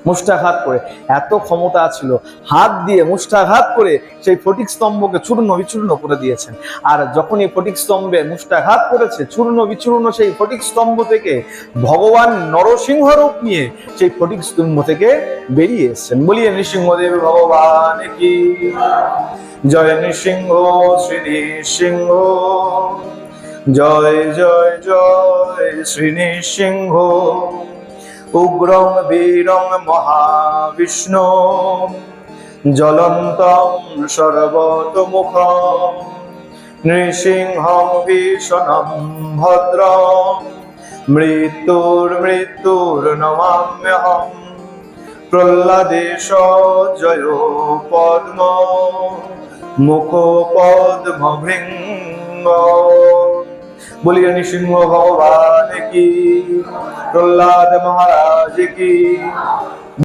মুষ্টাঘাত করে, এত ক্ষমতা ছিল, হাত দিয়ে মুষ্টাঘাত করে সেই ফটিক স্তম্ভকে চূর্ণ বিচূর্ণ করে দিয়েছেন। আর যখন এই ফটিক স্তম্ভে মুষ্টাঘাত করেছে, চূর্ণ বিচূর্ণ সেই ফটিক স্তম্ভ থেকে ভগবান নরসিংহ রূপ নিয়ে সেই ফটিক স্তম্ভ থেকে বেরিয়ে এসেছেন। বলিয়ে নৃসিংহদেব ভগবান কি জয়। নৃসিংহ শ্রী নৃসিংহ জয় জয় জয় শ্রী নৃসিংহ। উগ্রং বীরং মহাবিষ্ণু জ্বলন্তং সর্বতোমুখং নৃসিংহং ভীষণং ভদ্রং মৃত্যুর্মৃত্যুর নমাম্যহং। প্রহ্লাদেশ জয় পদ্ম মুখ পদ্ম ভৃঙ্গ। বলিয়ে নৃসিংহ ভগবান কি, প্রহ্লাদ মহারাজ কি।